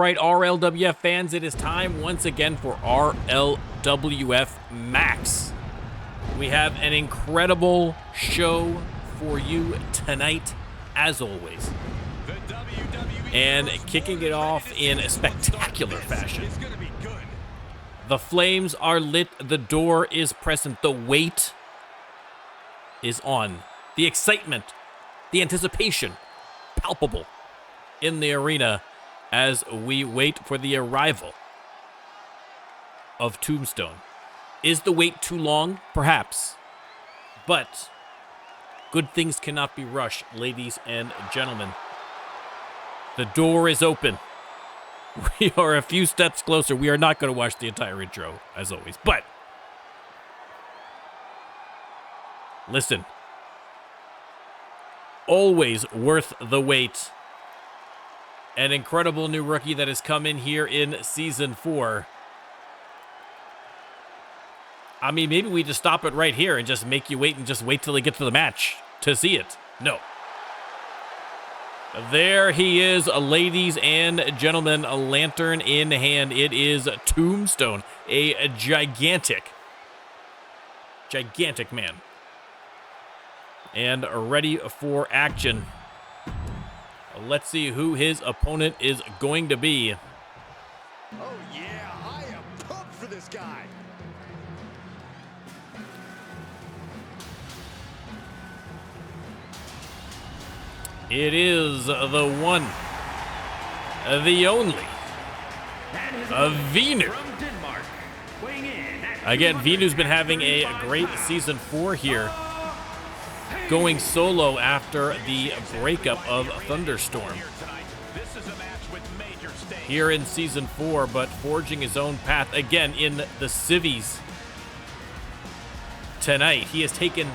right, RLWF fans, it is time once again for RLWF Max. We have an incredible show for you tonight, as always. And kicking it off in a spectacular fashion. The flames are lit, the door is present, the wait is on. The excitement, the anticipation, palpable in the arena as we wait for the arrival of Tombstone. Is the wait too long? Perhaps. But good things cannot be rushed, ladies and gentlemen. The door is open. We are a few steps closer. We are not going to watch the entire intro, as always. But listen. Always worth the wait. An incredible new rookie that has come in here in Season 4. I mean, maybe we just stop it right here and just make you wait and just wait till they get to the match to see it. No. There he is, ladies and gentlemen, a lantern in hand. It is Tombstone, a gigantic man. And ready for action. Let's see who his opponent is going to be. Oh yeah, I am pumped for this guy. It is the one, the only, Venu. Again, Venu's been having a great Season 4 here, going solo after the breakup of Thunderstorm here in Season 4, but forging his own path again in the Civies tonight. He has taken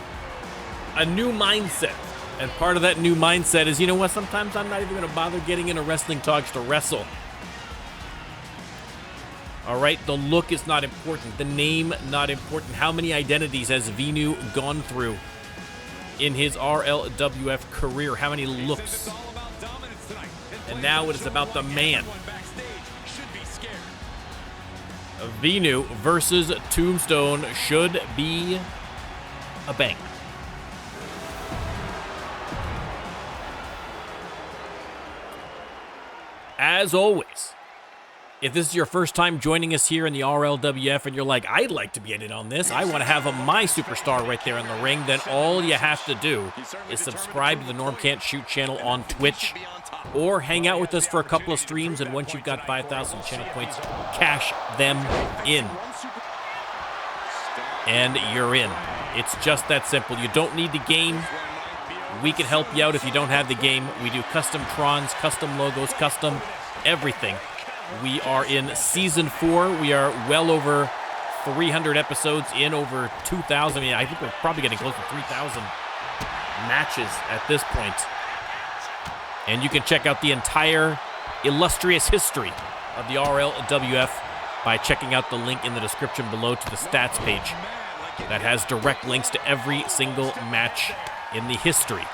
a new mindset, and part of that new mindset is, you know what, sometimes I'm not even going to bother getting into wrestling talks to wrestle. All right, the look is not important, the name not important. How many identities has Venu gone through in his RLWF career? How many looks? And now it is about the man. Venu versus Tombstone should be a bang. As always, if this is your first time joining us here in the RLWF and you're like, I'd like to be in on this, I want to have my superstar right there in the ring, then all you have to do is subscribe to the NormCantShoot channel on Twitch, or hang out with us for a couple of streams, and once you've got 5,000 channel points, cash them in. And you're in. It's just that simple. You don't need the game. We can help you out if you don't have the game. We do custom trons, custom logos, custom everything. We are in Season 4. We are well over 300 episodes in, over 2,000. I mean, I think we're probably getting close to 3,000 matches at this point. And you can check out the entire illustrious history of the RLWF by checking out the link in the description below to the stats page that has direct links to every single match in the history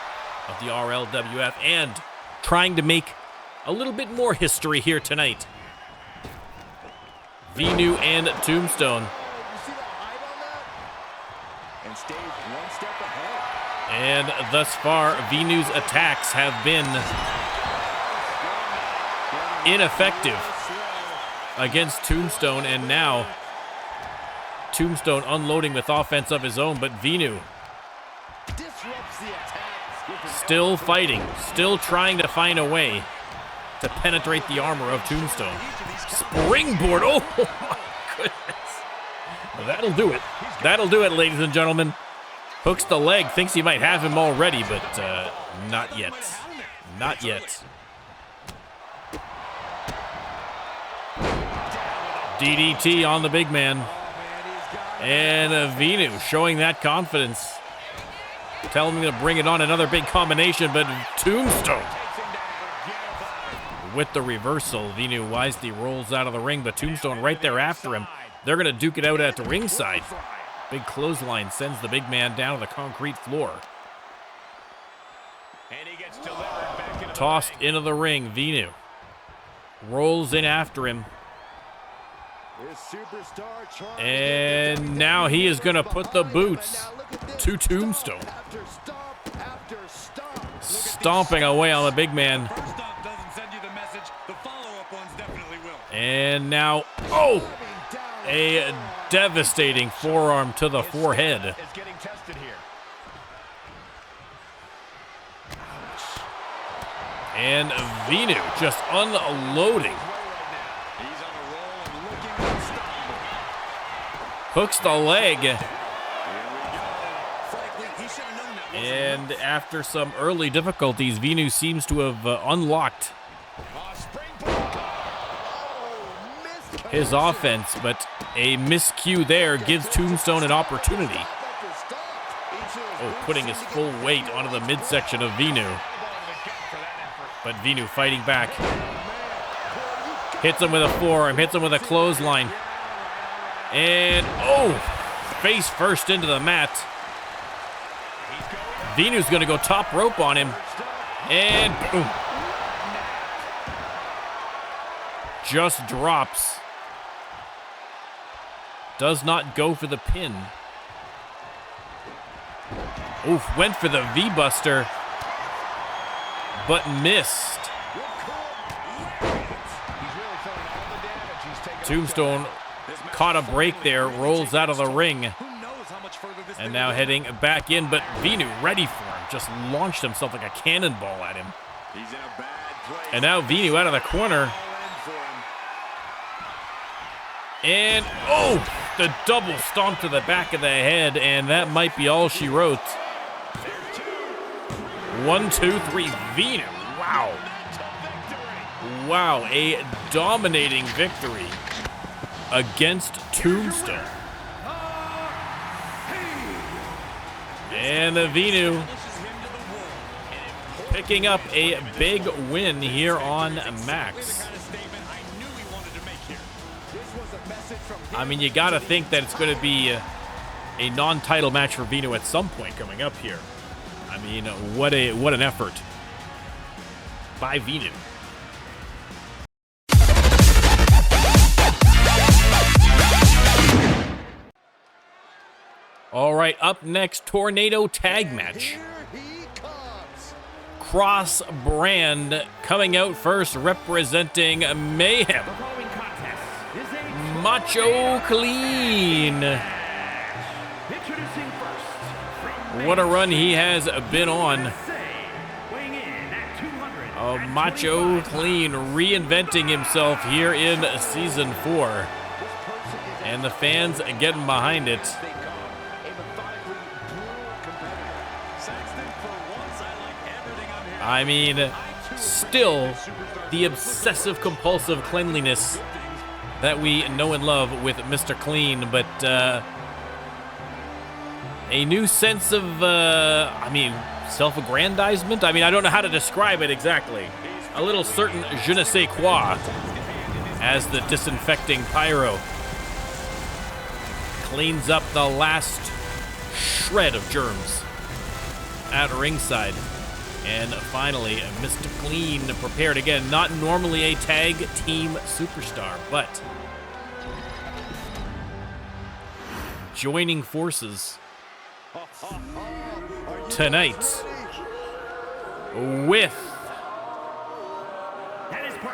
of the RLWF, and trying to make a little bit more history here tonight. Venu and Tombstone. And thus far, Venu's attacks have been ineffective against Tombstone, and now Tombstone unloading with offense of his own, but Venu still fighting, still trying to find a way to penetrate the armor of Tombstone. Springboard, oh my goodness. Well, that'll do it. That'll do it, ladies and gentlemen. Hooks the leg, thinks he might have him already, but not yet. Not yet. DDT on the big man. And Venu showing that confidence. Telling him to bring it on, another big combination, but Tombstone with the reversal. Venu wisely rolls out of the ring, but Tombstone right there after him. They're going to duke it out at the ringside. Big clothesline sends the big man down to the concrete floor. Tossed into the ring, Venu rolls in after him. And now he is going to put the boots to Tombstone. Stomping away on the big man. And now, oh, a devastating forearm to the forehead. And Vinu just unloading. Hooks the leg. And after some early difficulties, Vinu seems to have unlocked his offense, but a miscue there gives Tombstone an opportunity. Oh, putting his full weight onto the midsection of Vinu. But Vinu fighting back. Hits him with a forearm, hits him with a clothesline. And, oh, face first into the mat. Vinu's going to go top rope on him. And boom. Just drops. Does not go for the pin. Oof, went for the V-Buster, but missed. Tombstone caught a break there, rolls out of the ring. And now heading back in, but Vinu ready for him. Just launched himself like a cannonball at him. And now Vinu out of the corner. And, oh, the double stomp to the back of the head, and that might be all she wrote. 1, 2, 3, Vinu. Wow. Wow, a dominating victory against Tombstone. And Vinu picking up a big win here on Max. I mean, you got to think that it's going to be a non-title match for Vinu at some point coming up here. I mean, what an effort by Vinu. All right, up next, Tornado Tag Match. Cross Brand coming out first, representing Mayhem. Macho Clean. What a run he has been on. Macho Clean reinventing himself here in Season 4. And the fans getting behind it. I mean, still the obsessive compulsive cleanliness that we know and love with Mr. Clean, but a new sense of, self-aggrandizement? I mean, I don't know how to describe it exactly. A little certain je ne sais quoi as the disinfecting pyro cleans up the last shred of germs at ringside. And finally, Mr. Clean prepared again. Not normally a tag team superstar, but joining forces tonight with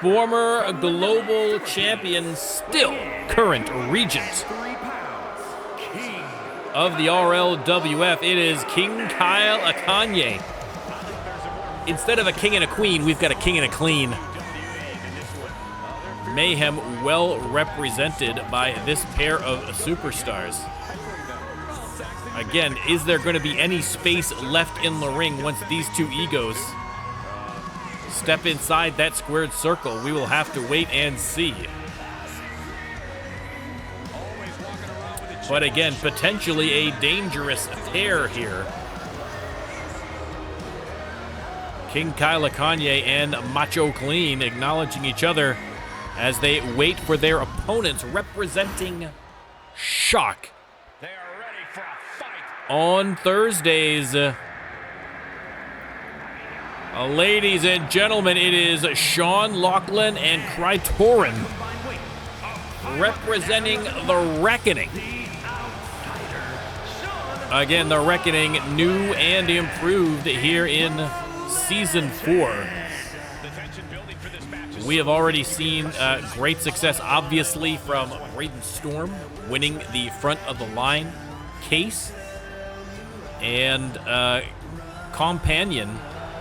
former global champion, still current regent of the RLWF. It is King Kyle Akanye. Instead of a king and a queen, we've got a king and a clean. Mayhem well represented by this pair of superstars. Again, is there going to be any space left in the ring once these two egos step inside that squared circle? We will have to wait and see. But again, potentially a dangerous pair here. King Kyle Akanye and Macho Clean acknowledging each other as they wait for their opponents representing Shock on Thursdays. Ladies and gentlemen, it is Sean Lachlan and Krytorin representing the Reckoning. Again, the Reckoning, new and improved here in Season 4. We have already seen great success, obviously, from Raiden Storm winning the front of the line case. And Companion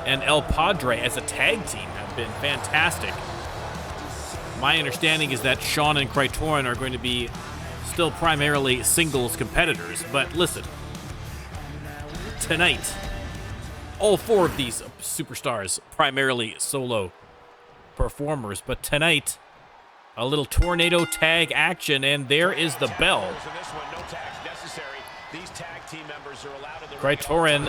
and El Padre as a tag team have been fantastic. My understanding is that Sean and Krytorin are going to be still primarily singles competitors. But listen, tonight, all four of these superstars primarily solo performers. But tonight, a little tornado tag action, and there is the bell. Krytorin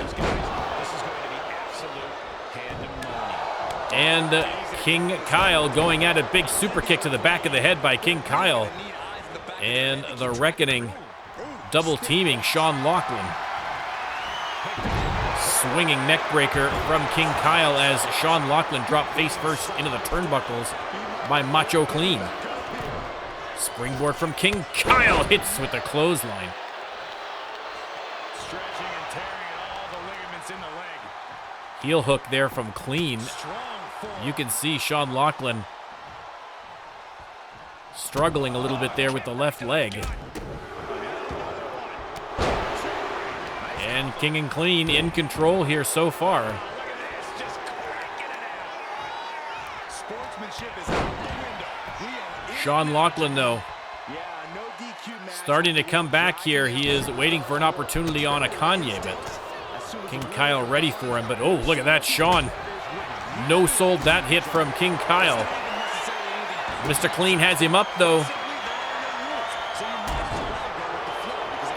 and King Kyle going at a big super kick to the back of the head by King Kyle. And the Reckoning double teaming Sean Lachlan. Swinging neck breaker from King Kyle as Sean Lachlan dropped face first into the turnbuckles by Macho Clean. Springboard from King Kyle, hits with the clothesline. Heel hook there from Clean. You can see Sean Lachlan struggling a little bit there with the left leg. And King and Clean in control here so far. Sean Lachlan, though, starting to come back here. He is waiting for an opportunity on a Kanye, but King Kyle ready for him. But oh, look at that, Sean no-sold that hit from King Kyle. Mr. Clean has him up, though.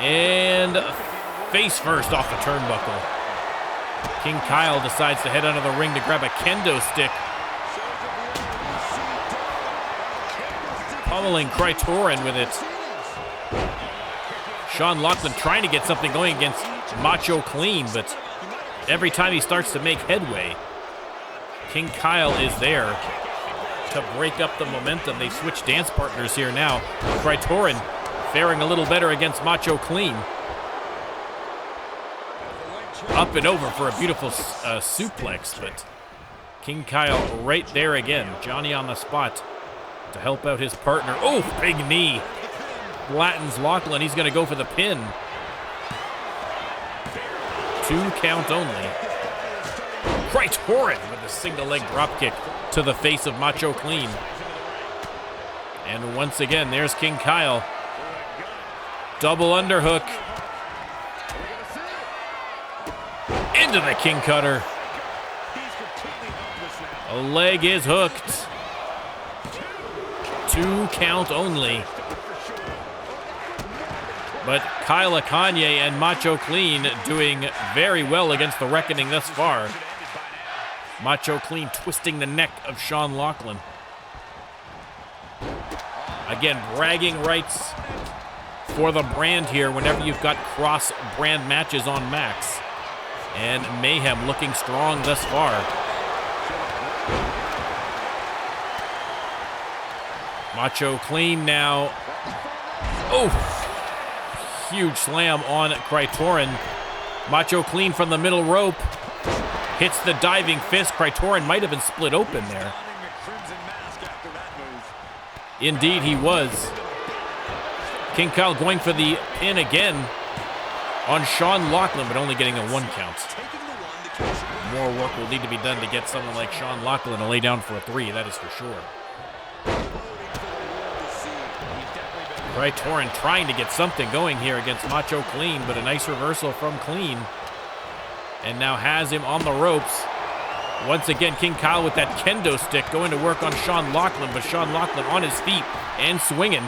And face first off the turnbuckle. King Kyle decides to head under the ring to grab a kendo stick. Pummeling Krytorin with it. Sean Lachlan trying to get something going against Macho Clean, but every time he starts to make headway, King Kyle is there to break up the momentum. They switch dance partners here now. Krytorin faring a little better against Macho Clean. Up and over for a beautiful suplex, but King Kyle right there again. Johnny on the spot to help out his partner. Oh, big knee. Flattens Lachlan. He's going to go for the pin. 2 count only. Krytorin with a single leg dropkick to the face of Macho Clean. And once again, there's King Kyle. Double underhook. Into the King Cutter. A leg is hooked. 2 count only. But Kyle Kanye and Macho Clean doing very well against the Reckoning thus far. Macho Clean twisting the neck of Sean Lachlan. Again, bragging rights for the brand here whenever you've got cross-brand matches on Max. And Mayhem looking strong thus far. Macho Clean now. Oh! Huge slam on Krytorin. Macho Clean from the middle rope. Hits the diving fist. Krytorin might have been split open there. Indeed, he was. King Kyle going for the pin again on Sean Lachlan, but only getting a 1 count. More work will need to be done to get someone like Sean Lachlan to lay down for a 3, that is for sure. Krytorin trying to get something going here against Macho Clean, but a nice reversal from Clean. And now has him on the ropes. Once again, King Kyle with that kendo stick going to work on Sean Lachlan, but Sean Lachlan on his feet and swinging.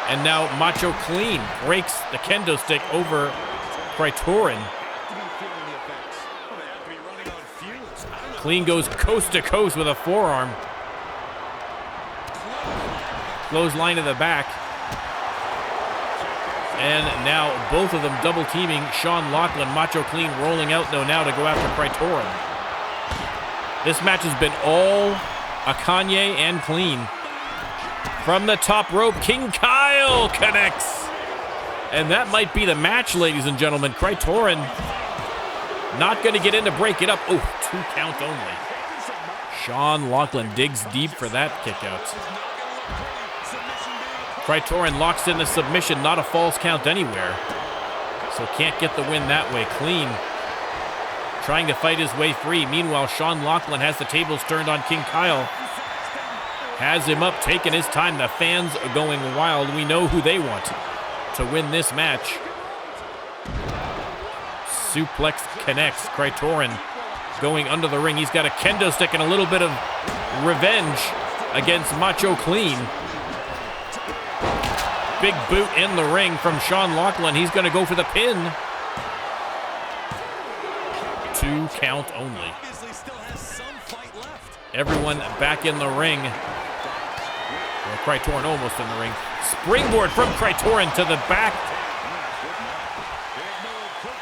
And now Macho Clean breaks the kendo stick over Krytorin. Clean goes coast to coast with a forearm. Clothesline to the back. And now both of them double teaming Sean Lachlan. Macho Clean rolling out though now to go after Krytorin. This match has been all Kanye and Clean. From the top rope, King Kyle connects. And that might be the match, ladies and gentlemen. Krytorin not going to get in to break it up. Oh, 2 count only. Sean Lachlan digs deep for that kick out. Krytorin locks in the submission, not a false count anywhere. So can't get the win that way. Clean trying to fight his way free. Meanwhile, Sean Lachlan has the tables turned on King Kyle. Has him up, taking his time. The fans are going wild. We know who they want to win this match. Suplex connects. Krytorin going under the ring. He's got a kendo stick and a little bit of revenge against Macho Clean. Big boot in the ring from Sean Lachlan. He's going to go for the pin. 2 count only. Everyone back in the ring. Well, Krytorin almost in the ring. Springboard from Krytorin to the back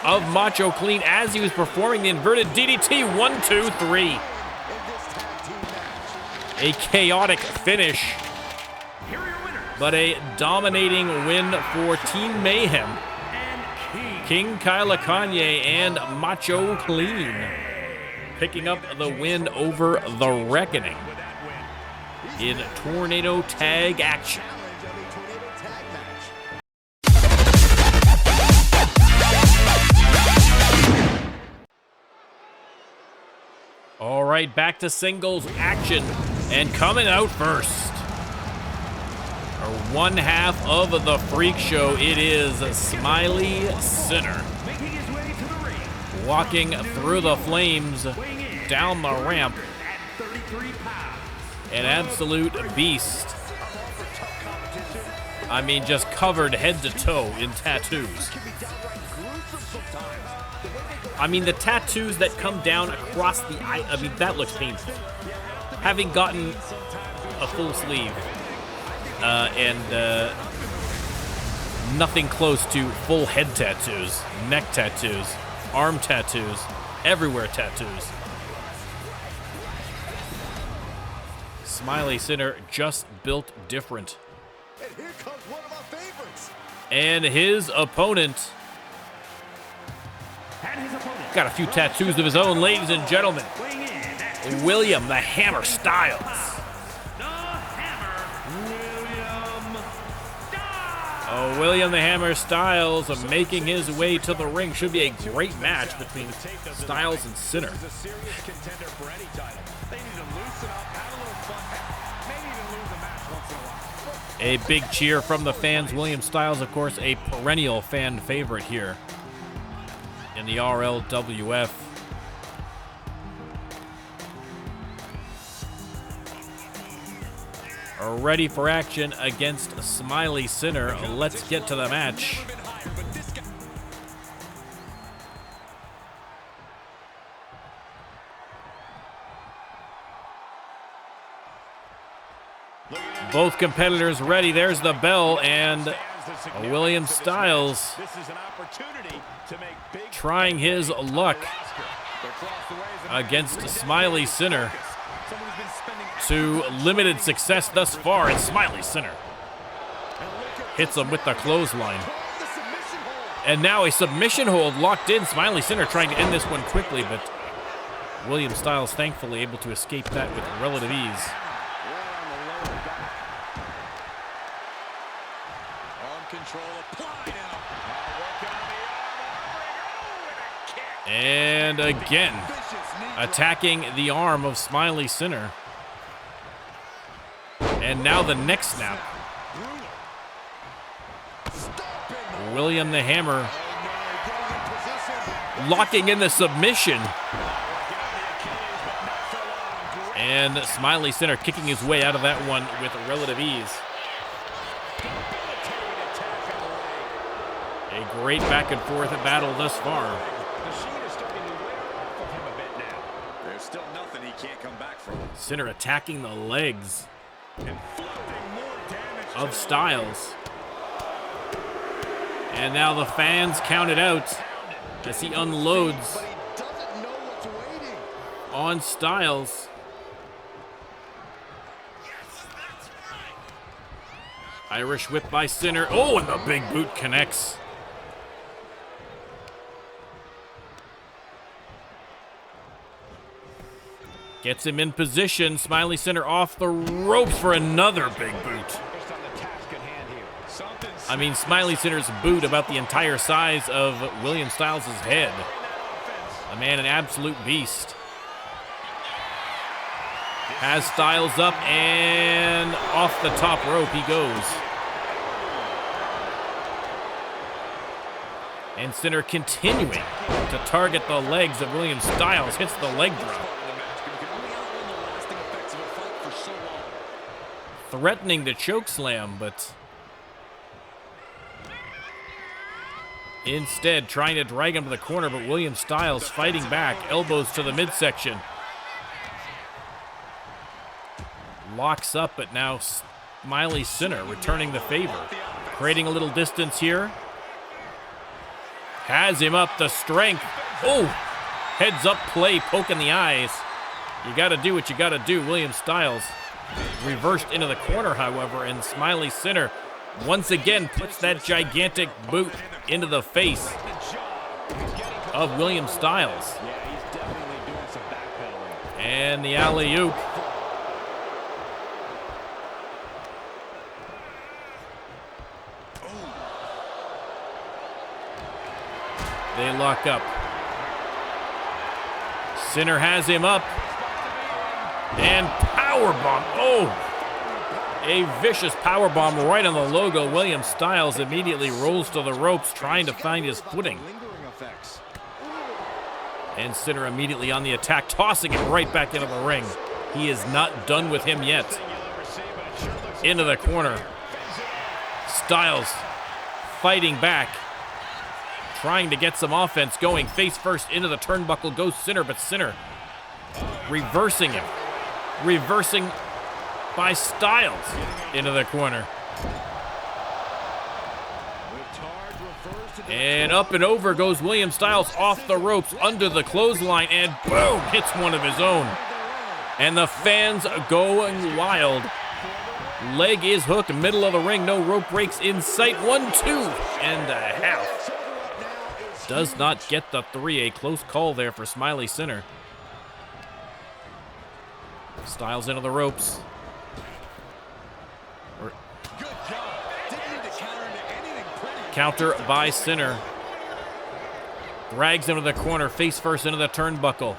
of Macho Clean as he was performing the inverted DDT. 1, 2, 3. A chaotic finish, but a dominating win for Team Mayhem. King Kyle Kanye and Macho Clean picking up the win over The Reckoning in Tornado Tag action. All right, back to singles action, and coming out first, or one half of the Freak Show, it is Smiley Sinner. Walking through the flames down the ramp. An absolute beast. I mean, just covered head to toe in tattoos. I mean, the tattoos that come down across the eye, I mean, that looks painful. Having gotten a full sleeve and nothing close to full head tattoos, neck tattoos, arm tattoos, everywhere tattoos. Smiley Sinner just built different. And here comes one of our favorites. And his opponent got a few tattoos of his own, ladies and gentlemen. William the Hammer Stylez. Oh, William the Hammer Stylez making his way to the ring. Should be a great match between Stylez and Sinner. A big cheer from the fans. William Stylez, of course, a perennial fan favorite here in the RLWF. Ready for action against Smiley Sinner. Let's get to the match. Both competitors ready. There's the bell, and William Stylez trying his luck against Smiley Sinner. To limited success thus far, and Smiley Sinner hits him with the clothesline. And now a submission hold locked in. Smiley Sinner trying to end this one quickly, but William Stylez thankfully able to escape that with relative ease. And again, attacking the arm of Smiley Sinner. And now the neck snap. William the Hammer locking in the submission. And Smiley Sinner kicking his way out of that one with relative ease. A great back and forth battle thus far. There's still nothing he can't come back from. Sinner attacking the legs of Stylez. And now the fans count it out as he unloads on Stylez. Irish whip by Sinner. Oh, and the big boot connects. Gets him in position. Smiley Sinner off the ropes for another big boot. I mean, Smiley Sinner's boot about the entire size of William Stylez' head. A man, an absolute beast. Has Stylez up and off the top rope he goes. And Sinner continuing to target the legs of William Stylez. Hits the leg drop. Threatening to choke slam, but instead trying to drag him to the corner, but William Stylez fighting back. Elbows to the midsection. Locks up, but now Smiley Sinner returning the favor. Creating a little distance here. Has him up, the strength. Oh, heads up play, poke in the eyes. You gotta do what you gotta do. William Stylez reversed into the corner, however, and Smiley Sinner once again puts that gigantic boot into the face of William Stylez. And the alley-oop. They lock up. Sinner has him up. And powerbomb. Oh! A vicious powerbomb right on the logo. William Stylez immediately rolls to the ropes, trying to find his footing. And Sinner immediately on the attack, tossing him right back into the ring. He is not done with him yet. Into the corner. Stylez fighting back. Trying to get some offense going. Face first into the turnbuckle goes Sinner, but Sinner reversing him. Reversing by Stylez into the corner. And up and over goes William Stylez off the ropes under the clothesline, and boom, hits one of his own. And the fans going wild. Leg is hooked, middle of the ring, no rope breaks in sight. 1, 2 and a half. Does not get the 3. A close call there for Smiley Sinner. Stylez into the ropes. Counter by Sinner. Drags him to the corner, face first into the turnbuckle.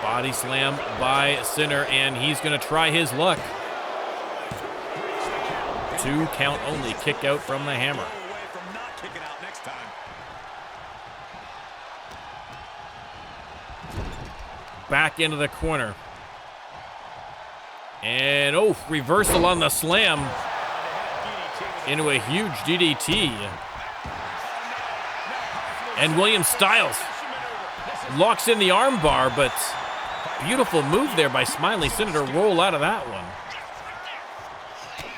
Body slam by Sinner, and he's going to try his luck. 2 count only, kick out from the hammer. Back into the corner. And oh, reversal on the slam. Into a huge DDT. And William Stylez locks in the armbar, but beautiful move there by Smiley Sinner to roll out of that one.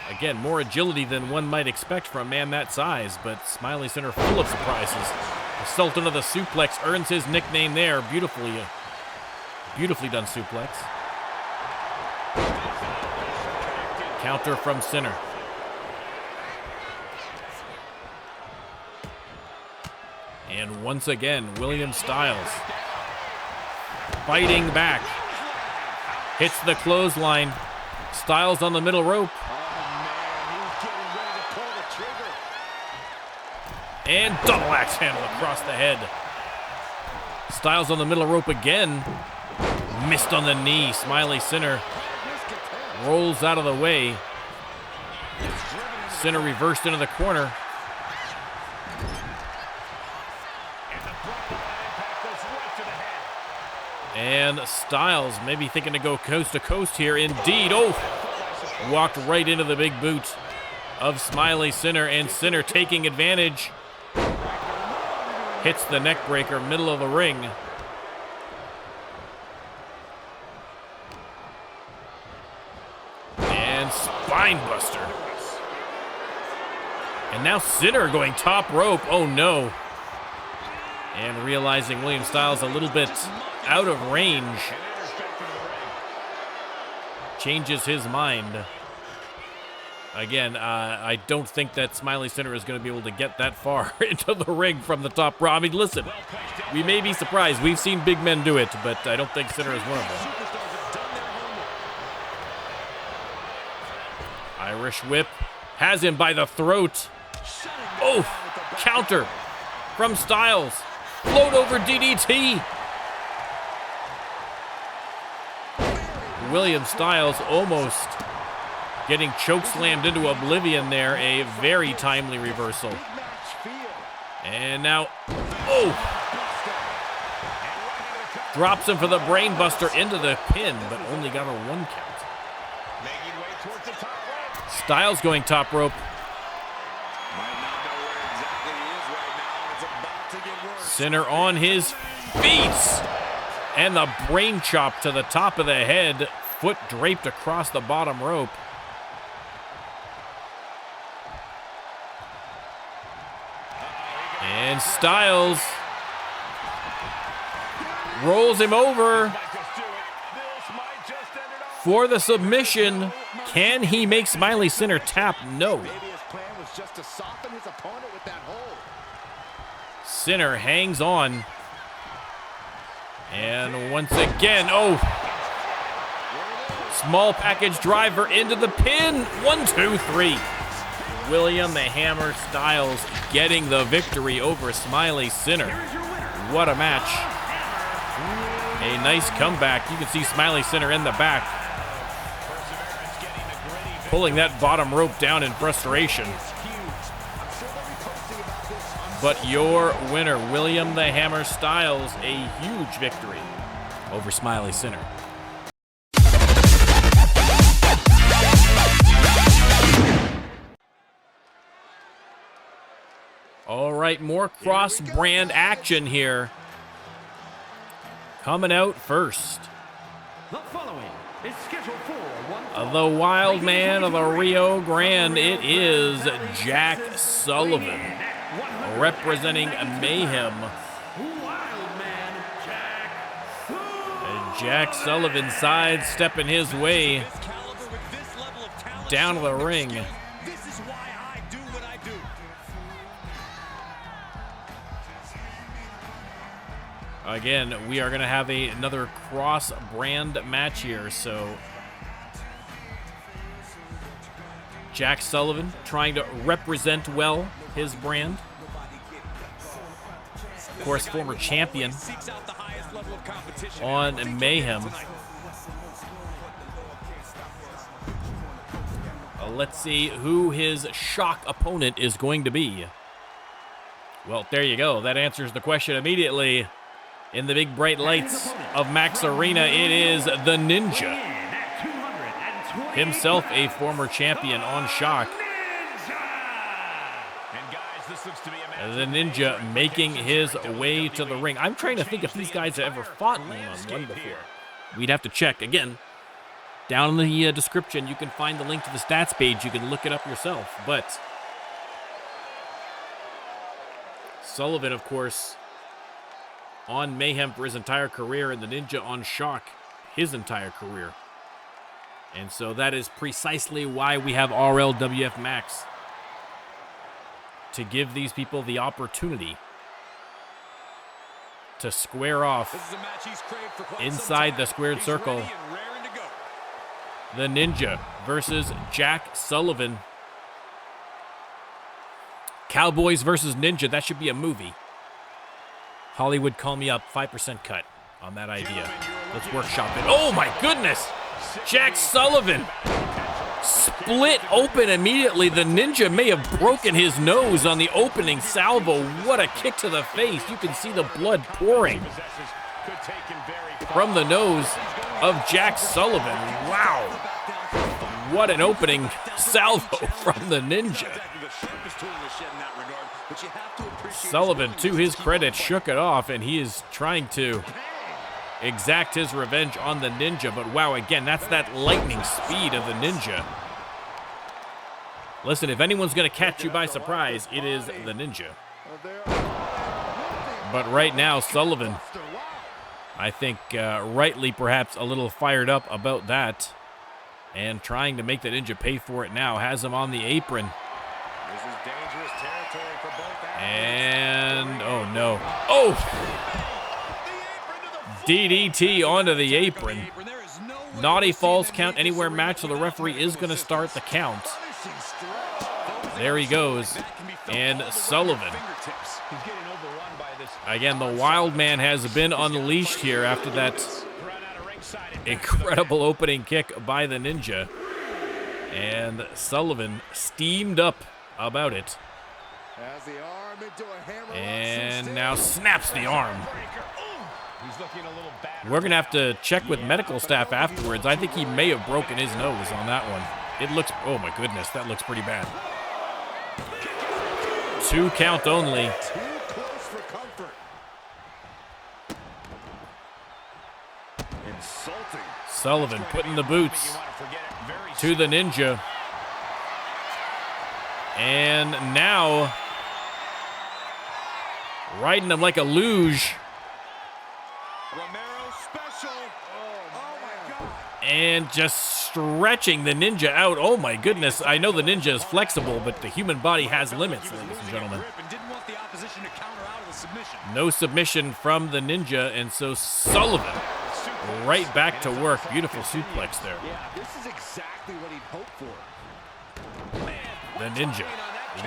Again, more agility than one might expect from a man that size, but Smiley Sinner full of surprises. The Sultan of the Suplex earns his nickname there. Beautifully done suplex. Counter from Sinner. And once again, William Stylez fighting back. Hits the clothesline. Stylez on the middle rope. And double axe handle across the head. Stylez on the middle rope again. Missed on the knee. Smiley Sinner rolls out of the way. Sinner reversed into the corner. And Stylez maybe thinking to go coast to coast here. Indeed. Oh, walked right into the big boot of Smiley Sinner, and Sinner taking advantage. Hits the neck breaker, middle of the ring. And spine buster. And now Sinner going top rope. Oh, no. And realizing William Stylez a little bit out of range. Changes his mind. Again, I don't think that Smiley Sinner is going to be able to get that far into the ring from the top rope. I mean, listen, we may be surprised. We've seen big men do it, but I don't think Sinner is one of them. Irish whip has him by the throat. Oh, counter from Stylez. Float over DDT. William Stylez almost getting choke slammed into oblivion there. A very timely reversal. And now, oh! Drops him for the brain buster into the pin, but only got a 1 count. Stylez going top rope. Sinner on his feet. And the brain chop to the top of the head. Foot draped across the bottom rope. And Stylez rolls him over for the submission. Can he make Smiley Sinner tap? No. Sinner hangs on. And once again, oh. Small package driver into the pin. 1, 2, 3. William the Hammer Stylez getting the victory over Smiley Sinner. What a match. A nice comeback. You can see Smiley Sinner in the back, pulling that bottom rope down in frustration. But your winner, William the Hammer Stylez, a huge victory over Smiley Sinner. All right, more cross-brand action here. Coming out first. The following is scheduled for the wild man of the Rio Grande. It is Jack Sullivan, representing Mayhem. And Jack Sullivan sidestepping his way down to the ring. Again, we are going to have another cross-brand match here, so Jack Sullivan trying to represent well his brand. Of course, former champion on Mayhem. Let's see who his shock opponent is going to be. Well, there you go. That answers the question immediately. In the big bright lights of Max Arena, it is the Ninja. Himself a former champion on Shock. The Ninja making his way to the ring. I'm trying to think if these guys have ever fought one-on-one before. We'd have to check. Again, down in the description, you can find the link to the stats page. You can look it up yourself. But Sullivan, of course, on Mayhem for his entire career, and the Ninja on Shock his entire career. And so that is precisely why we have RLWF Max, to give these people the opportunity to square off inside the squared circle. The Ninja versus Jack Sullivan. Cowboys versus Ninja. That should be a movie. Hollywood, call me up. 5% cut on that idea. Let's workshop it. Oh my goodness! Jack Sullivan split open immediately. The Ninja may have broken his nose on the opening salvo. What a kick to the face. You can see the blood pouring from the nose of Jack Sullivan. Wow. What an opening salvo from the Ninja. Sullivan, to his credit, shook it off, and he is trying to exact his revenge on the Ninja. But wow, again, that's that lightning speed of the Ninja. Listen, if anyone's going to catch you by surprise, it is the Ninja. But right now, Sullivan, I think rightly perhaps a little fired up about that. And trying to make the Ninja pay for it now. Has him on the apron. This is dangerous territory for both. And, oh no. Oh! DDT onto the apron. Naughty falls count anywhere match, so the referee is going to start the count. There he goes. And Sullivan. Again, the wild man has been unleashed here after that incredible opening kick by the Ninja. And Sullivan steamed up about it. And now snaps the arm. We're going to have to check with medical staff afterwards. I think he may have broken his nose on that one. It looks, oh my goodness, that looks pretty bad. 2 count only. Sullivan putting the boots to the Ninja. And now riding him like a luge. And just stretching the Ninja out. Oh my goodness. I know the Ninja is flexible, but the human body has limits, ladies and gentlemen. No submission from the Ninja, and so Sullivan right back to work. Beautiful suplex there. Yeah, this is exactly what he'd hoped for. The Ninja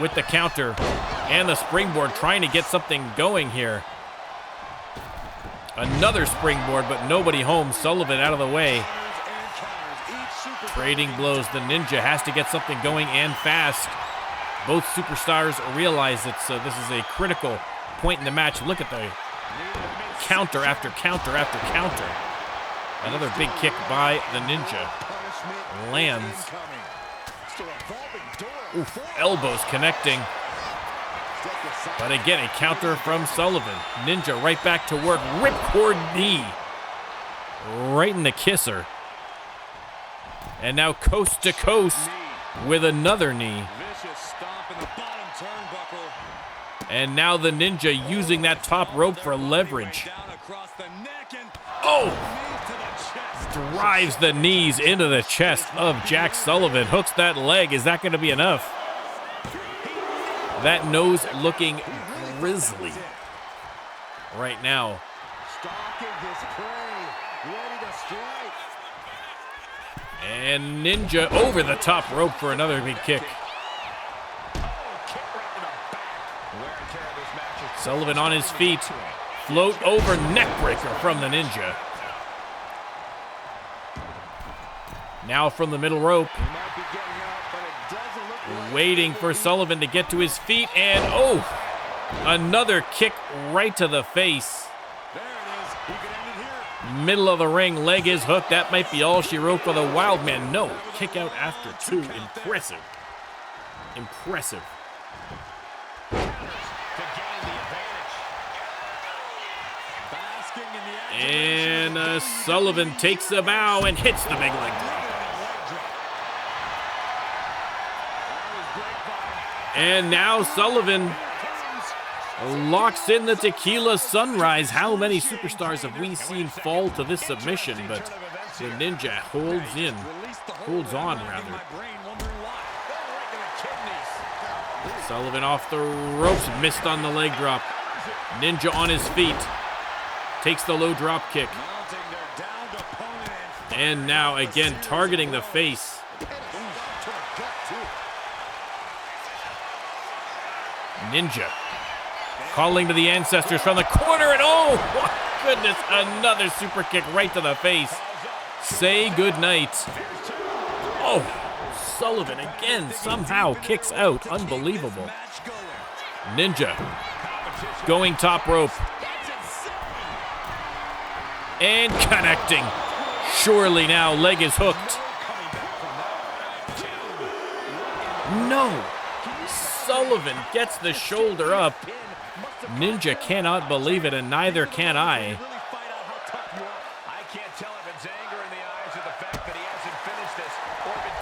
with the counter and the springboard, trying to get something going here. Another springboard, but nobody home. Sullivan out of the way. Trading blows. The Ninja has to get something going and fast. Both superstars realize that this is a critical point in the match. Look at the counter after counter after counter. Another big kick by the Ninja. Lands. Oof, elbows connecting. But again, a counter from Sullivan. Ninja right back to work. Ripcord knee. Right in the kisser. And now coast to coast with another knee. And now the Ninja using that top rope for leverage. Oh! Drives the knees into the chest of Jack Sullivan. Hooks that leg. Is that going to be enough? That nose looking grisly right now. And Ninja over the top rope for another big kick. Sullivan on his feet. Float over neckbreaker from the Ninja. Now from the middle rope. Waiting for Sullivan to get to his feet. And oh, another kick right to the face. Middle of the ring, leg is hooked. That might be all she wrote for the wild man. No, kick out after 2. Impressive. Impressive. And Sullivan takes a bow and hits the big leg drop. And now Sullivan locks in the Tequila Sunrise. How many superstars have we seen fall to this submission? But the Ninja holds on rather. Sullivan off the ropes, missed on the leg drop. Ninja on his feet, takes the low drop kick. And now again targeting the face. Ninja calling to the ancestors from the corner, and oh my goodness, another super kick right to the face. Say goodnight. Oh, Sullivan again somehow kicks out. Unbelievable. Ninja going top rope. And connecting. Surely now, leg is hooked. No. Sullivan gets the shoulder up. Ninja cannot believe it, and neither can I.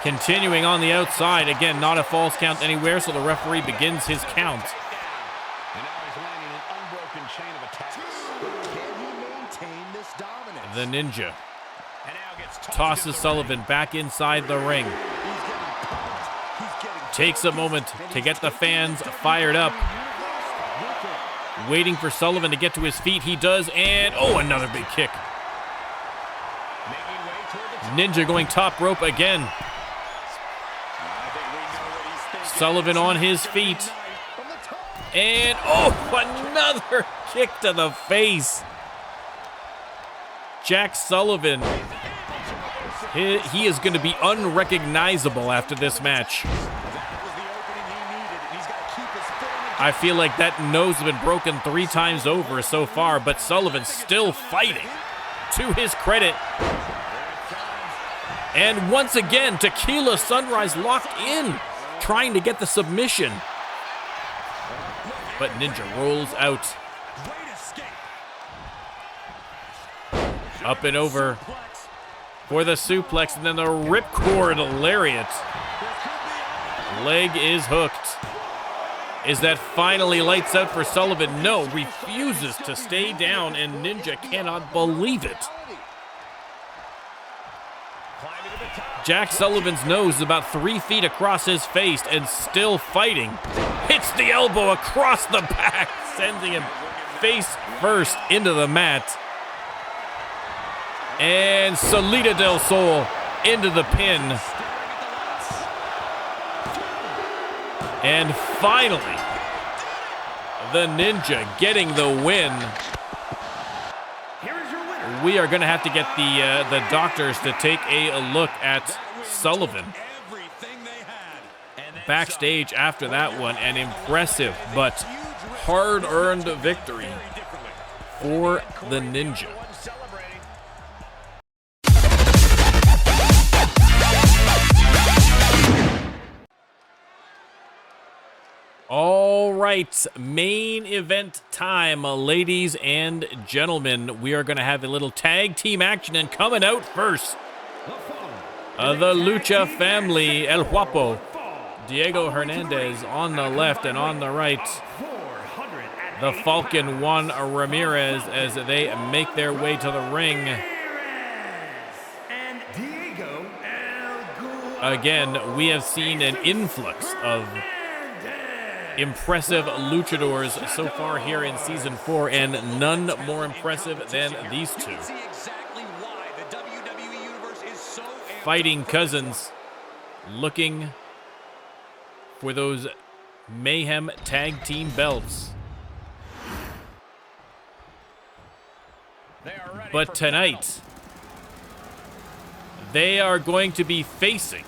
Continuing on the outside. Again, not a false count anywhere, so the referee begins his count. And now he's landing an unbroken chain of attacks. Can he maintain this dominance? The Ninja And now gets tosses Sullivan back inside the ring. Takes a moment to get the fans fired up. Waiting for Sullivan to get to his feet. He does, and oh, another big kick. Ninja going top rope again. Sullivan on his feet. And oh, another kick to the face. Jack Sullivan, he is going to be unrecognizable after this match. I feel like that nose has been broken 3 times over so far, but Sullivan still fighting, to his credit. And once again, Tequila Sunrise locked in, trying to get the submission. But Ninja rolls out. Up and over for the suplex, and then the ripcord lariat. Leg is hooked. Is that finally lights out for Sullivan? No, refuses to stay down, and Ninja cannot believe it. Jack Sullivan's nose is about 3 feet across his face and still fighting. Hits the elbow across the back, sending him face first into the mat. And Salida del Sol into the pin. And finally, the Ninja getting the win. We are going to have to get the doctors to take a look at Sullivan backstage after that one. An impressive but hard-earned victory for the Ninja. All right, main event time, ladies and gentlemen. We are going to have a little tag team action, and coming out first, the Lucha Family, El Guapo, Diego Hernandez on the left, and on the right, the Falcon Juan Ramirez, as they make their way to the ring. Again, we have seen an influx of impressive luchadors so far here in Season 4, and none more impressive than these two. Fighting cousins, looking for those Mayhem tag team belts. But tonight, they are going to be facing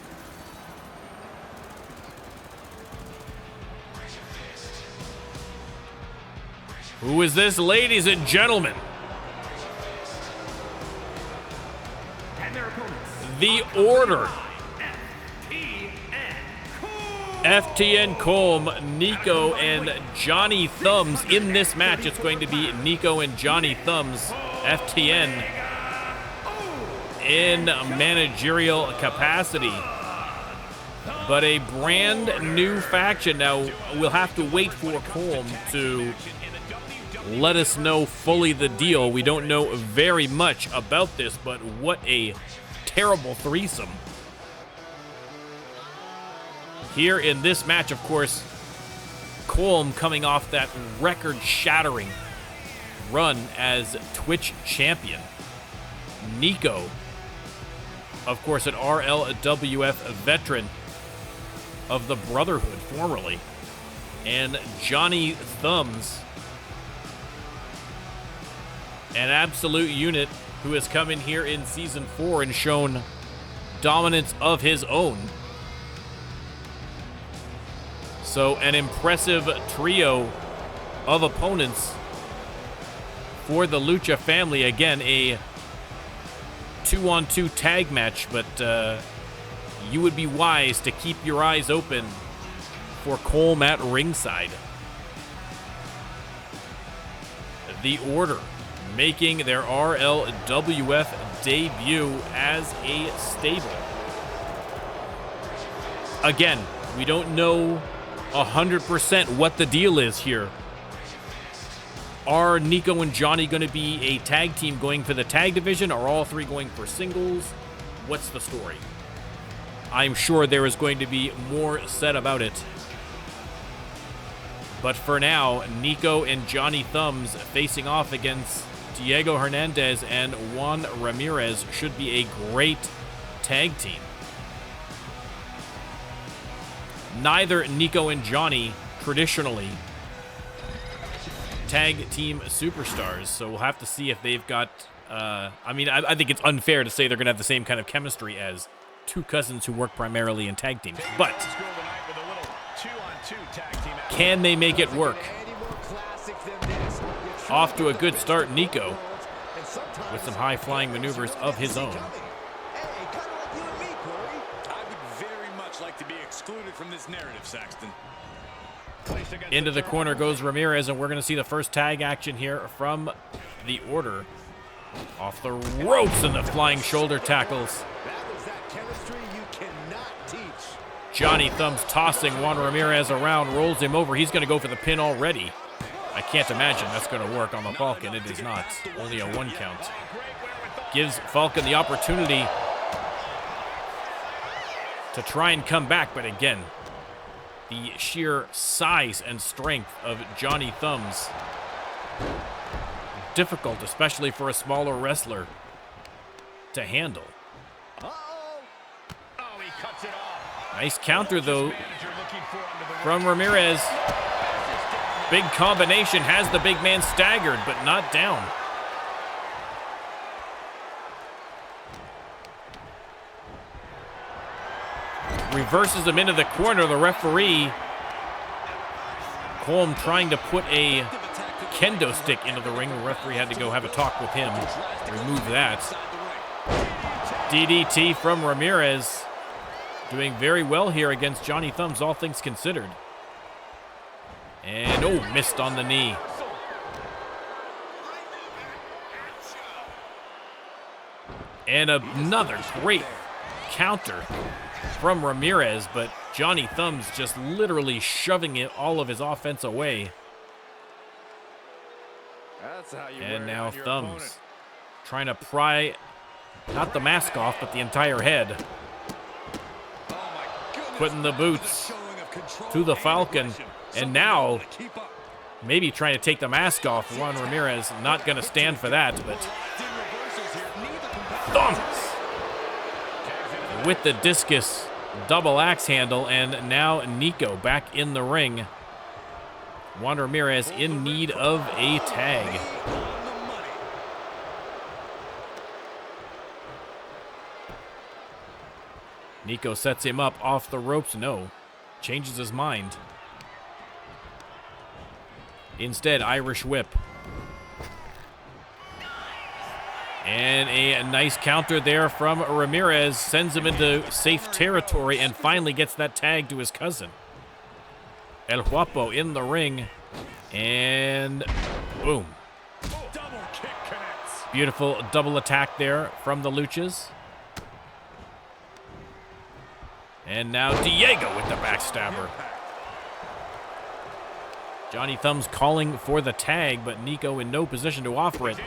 who is this, ladies and gentlemen? The Order. FTN Colm, Nico, and Johnny Thumbs. In this match, it's going to be Nico and Johnny Thumbs, FTN, in managerial capacity. But a brand new faction. Now, we'll have to wait for Colm to let us know fully the deal. We don't know very much about this, but what a terrible threesome. Here in this match, of course, Colm coming off that record-shattering run as Twitch champion. Nico, of course, an RLWF veteran of the Brotherhood formerly. And Johnny Thumbs, an absolute unit who has come in here in Season 4 and shown dominance of his own. So an impressive trio of opponents for the Lucha Family. Again, a 2-on-2 tag match, but you would be wise to keep your eyes open for Colm at ringside. The Order making their RLWF debut as a stable. again, we don't know 100% what the deal is here. Are Nico and Johnny going to be a tag team going for the tag division? Are all three going for singles? What's the story? I'm sure there is going to be more said about it. But for now, Nico and Johnny Thumbs facing off against Diego Hernandez and Juan Ramirez should be a great tag team. Neither Nico and Johnny traditionally tag team superstars, so we'll have to see if they've got I think it's unfair to say they're gonna have the same kind of chemistry as two cousins who work primarily in tag teams, but can they make it work? Off to a good start, Nico, with some high-flying maneuvers of his own. I would very much like to be excluded from this narrative, Saxton. Into the corner goes Ramirez, and we're going to see the first tag action here from the Order. Off the ropes and the flying shoulder tackles. Johnny Thumbs tossing Juan Ramirez around, rolls him over. He's going to go for the pin already. I can't imagine that's going to work on the Falcon. It is not. Only a 1 count. Gives Falcon the opportunity to try and come back, but again, the sheer size and strength of Johnny Thumbs. Difficult, especially for a smaller wrestler, to handle. Nice counter, though, from Ramirez. Big combination, has the big man staggered, but not down. Reverses him into the corner. The referee, Colm, trying to put a kendo stick into the ring. The referee had to go have a talk with him. Remove that. DDT from Ramirez. Doing very well here against Johnny Thumbs, all things considered. And, oh, missed on the knee. And another great counter from Ramirez, but Johnny Thumbs just literally shoving all of his offense away. And now Thumbs trying to pry, not the mask off, but the entire head. Putting the boots to the Falcon. And now, maybe trying to take the mask off. Juan Ramirez not going to stand for that, but Thumbs with the discus double axe handle, and now Nico back in the ring. Juan Ramirez in need of a tag. Nico sets him up off the ropes. No, changes his mind. Instead, Irish whip. And a nice counter there from Ramirez. Sends him into safe territory and finally gets that tag to his cousin. El Guapo in the ring. And boom. Beautiful double attack there from the Luchas. And now Diego with the backstabber. Johnny Thumbs calling for the tag, but Nico in no position to offer it.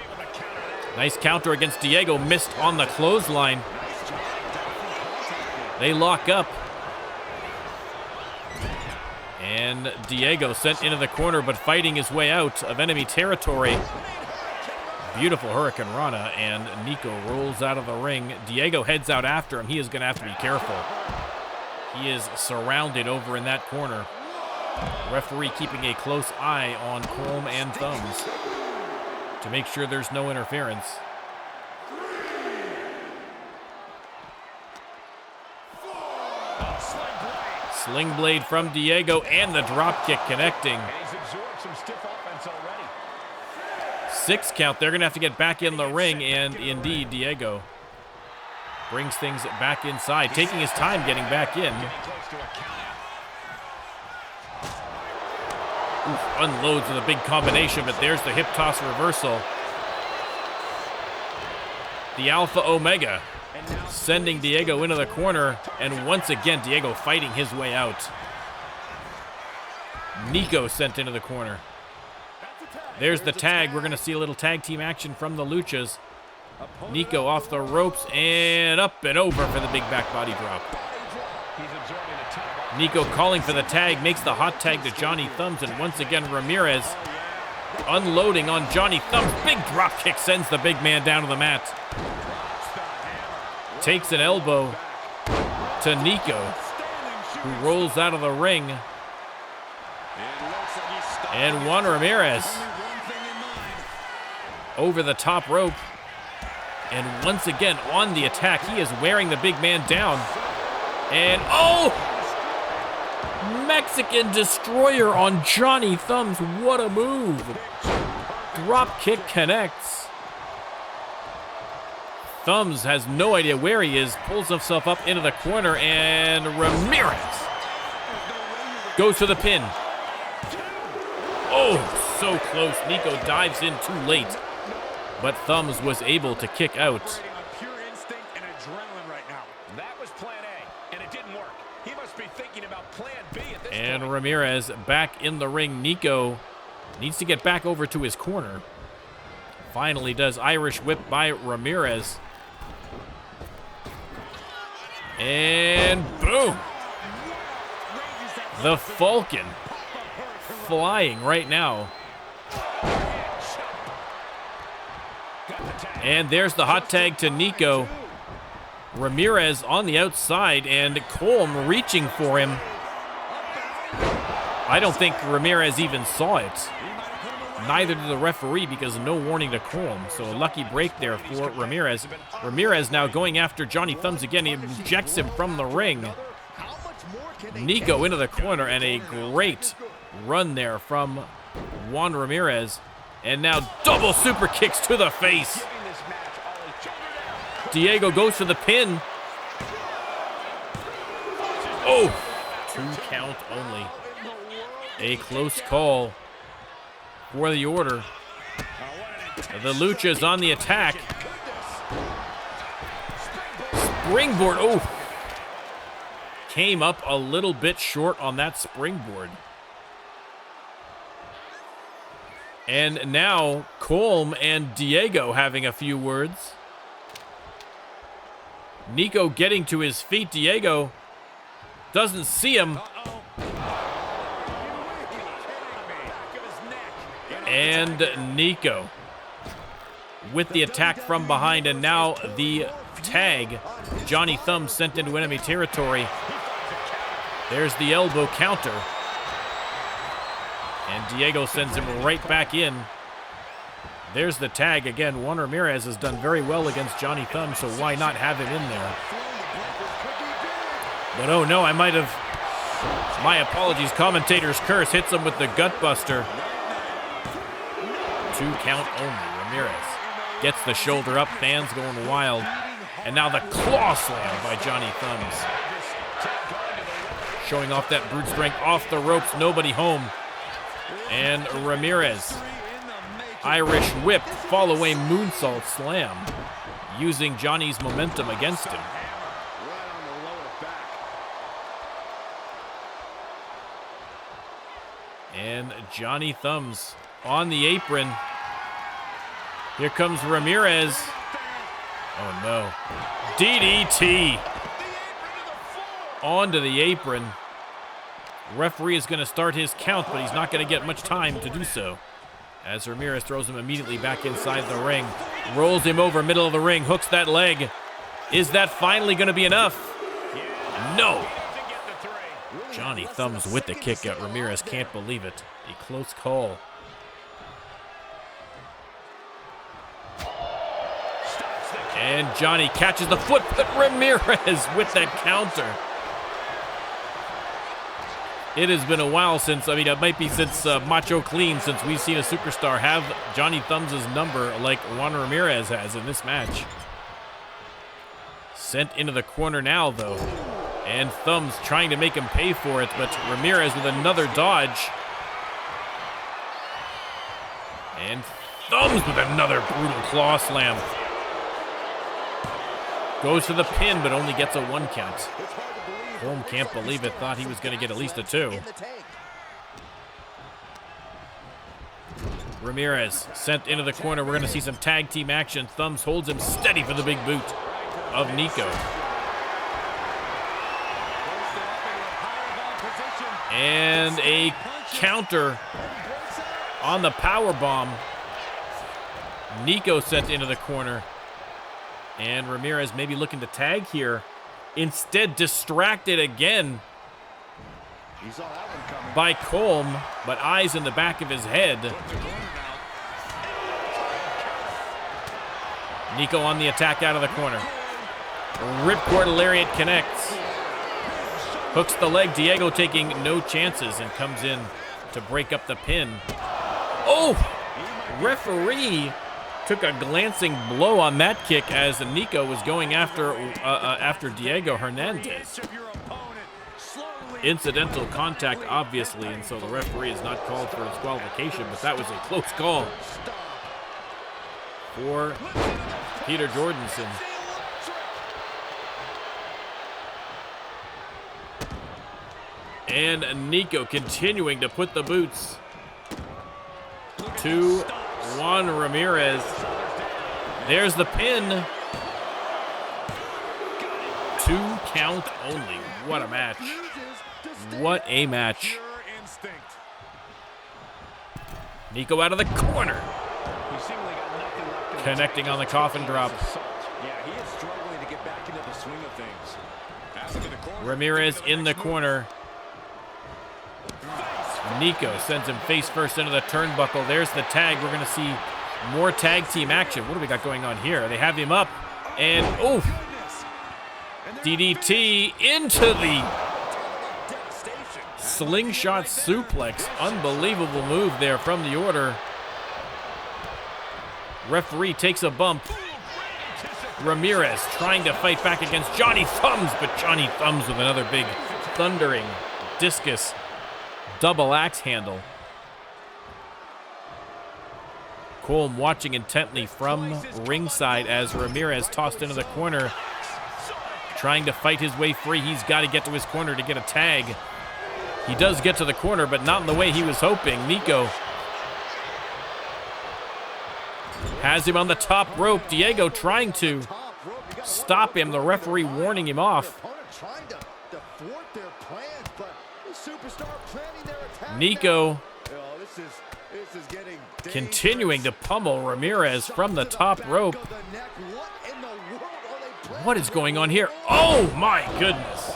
Nice counter against Diego, missed on the clothesline. They lock up. And Diego sent into the corner, but fighting his way out of enemy territory. Beautiful Hurricane Rana, and Nico rolls out of the ring. Diego heads out after him. He is going to have to be careful. He is surrounded over in that corner. Referee keeping a close eye on Colm and Thumbs to make sure there's no interference. Sling blade from Diego and the drop kick connecting. 6 count. They're going to have to get back in the ring, and indeed Diego brings things back inside, taking his time getting back in. Oof, unloads with a big combination, but there's the hip toss reversal. The Alpha Omega sending Diego into the corner, and once again, Diego fighting his way out. Nico sent into the corner. There's the tag. We're going to see a little tag team action from the Luchas. Nico off the ropes and up and over for the big back body drop. Nico calling for the tag, makes the hot tag to Johnny Thumbs, and once again, Ramirez unloading on Johnny Thumbs. Big drop kick sends the big man down to the mat. Takes an elbow to Nico, who rolls out of the ring. And Juan Ramirez over the top rope. And once again on the attack, he is wearing the big man down. And oh! Mexican Destroyer on Johnny Thumbs. What a move. Drop kick connects. Thumbs has no idea where he is, pulls himself up into the corner, and Ramirez goes for the pin. Oh, so close. Nico dives in too late, but Thumbs was able to kick out. Pure instinct and adrenaline right now. That was plan A, and it didn't work. He must be thinking about plan B at this point. And Ramirez back in the ring. Nico needs to get back over to his corner. Finally does. Irish whip by Ramirez. And boom! The Falcon flying right now. And there's the hot tag to Nico. Ramirez on the outside, and Colm reaching for him. I don't think Ramirez even saw it. Neither did the referee, because no warning to Colm. So a lucky break there for Ramirez. Ramirez now going after Johnny Thumbs again. He ejects him from the ring. Nico into the corner, and a great run there from Juan Ramirez. And now double super kicks to the face. Diego goes for the pin. Oh, 2 count only. A close call for the order. The Luchas on the attack. Springboard. Oh, came up a little bit short on that springboard. And now Colm and Diego having a few words. Nico getting to his feet. Diego doesn't see him. And Nico with the attack from behind, and now the tag. Johnny Thumbs sent into enemy territory. There's the elbow counter. And Diego sends him right back in. There's the tag again. Juan Ramirez has done very well against Johnny Thumbs, so why not have him in there? But oh no, I might have... My apologies. Commentator's curse hits him with the gutbuster. 2 count only. Ramirez gets the shoulder up. Fans going wild. And now the claw slam by Johnny Thumbs. Showing off that brute strength off the ropes. Nobody home. And Ramirez. Irish whip. Fall away moonsault slam. Using Johnny's momentum against him. And Johnny Thumbs on the apron. Here comes Ramirez. Oh no. DDT. Onto the apron. Referee is going to start his count, but he's not going to get much time to do so. As Ramirez throws him immediately back inside the ring. Rolls him over middle of the ring. Hooks that leg. Is that finally going to be enough? No. Johnny Thumbs with the kick out. Ramirez can't believe it. A close call. And Johnny catches the foot, but Ramirez with that counter. It has been a while since, it might be since Macho Clean, since we've seen a superstar have Johnny Thumbs' number like Juan Ramirez has in this match. Sent into the corner now, though. And Thumbs trying to make him pay for it, but Ramirez with another dodge. And Thumbs with another brutal claw slam. Goes to the pin, but only gets a 1 count. Colm can't believe it. Thought he was going to get at least a 2. Ramirez sent into the corner. We're going to see some tag team action. Thumbs holds him steady for the big boot of Nico. And a counter on the power bomb. Nico sent into the corner. And Ramirez maybe looking to tag here. Instead, distracted again by Colm, but eyes in the back of his head. Nico on the attack out of the corner. Ripcord lariat connects. Hooks the leg. Diego taking no chances and comes in to break up the pin. Oh! Referee took a glancing blow on that kick as Nico was going after Diego Hernandez. Incidental contact, obviously, and so the referee is not called for disqualification, but that was a close call for Peter Jordanson. And Nico continuing to put the boots. 2-1 Ramirez. There's the pin. 2 count only. What a match. What a match. Nico out of the corner. Connecting on the coffin drop. Yeah, he is struggling to get back into the swing of things. Ramirez in the corner. Nico sends him face first into the turnbuckle. There's the tag. We're going to see more tag team action. What do we got going on here? They have him up. And, oh, DDT into the slingshot suplex. Unbelievable move there from the Order. Referee takes a bump. Ramirez trying to fight back against Johnny Thumbs, but Johnny Thumbs with another big thundering discus double axe handle. Colm watching intently from ringside as Ramirez tossed into the corner, trying to fight his way free. He's got to get to his corner to get a tag. He does get to the corner, but not in the way he was hoping. Nico has him on the top rope. Diego trying to stop him. The referee warning him off. Nico continuing to pummel Ramirez from the top rope. What is going on here? Oh my goodness.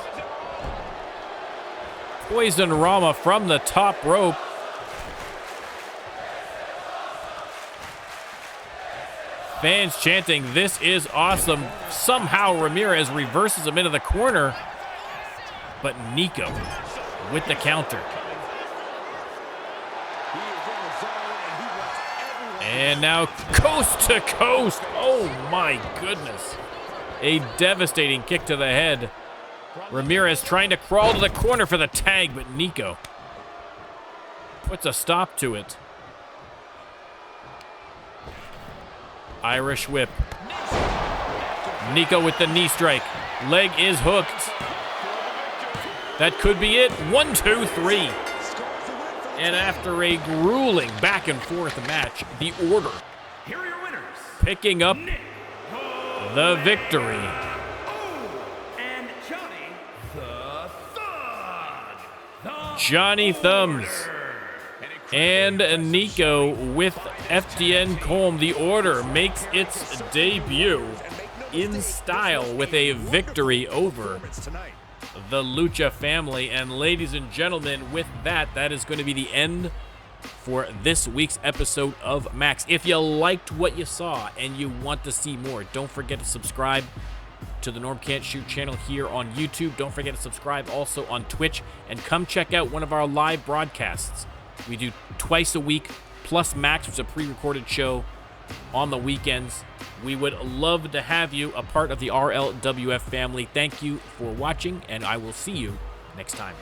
Poison Rama from the top rope. Fans chanting, "This is awesome." Somehow Ramirez reverses him into the corner, but Nico with the counter. And now coast to coast. Oh my goodness. A devastating kick to the head. Ramirez trying to crawl to the corner for the tag, but Nico puts a stop to it. Irish whip. Nico with the knee strike. Leg is hooked. That could be it. 1, 2, 3. And after a grueling back and forth match, the Order Here are your winners. picking up the victory. And Johnny the Thug. Johnny Thumbs and Nico with FTN Colm. The Order makes its debut in style with a victory over the Lucha Family. And ladies and gentlemen, with that, that is going to be the end for this week's episode of Max. If you liked what you saw and you want to see more, don't forget to subscribe to the NormCantShoot channel here on YouTube. Don't forget to subscribe also on Twitch, and come check out one of our live broadcasts. We do twice a week, plus Max, which is a pre-recorded show on the weekends. We would love to have you a part of the RLWF family. Thank you for watching, and I will see you next time.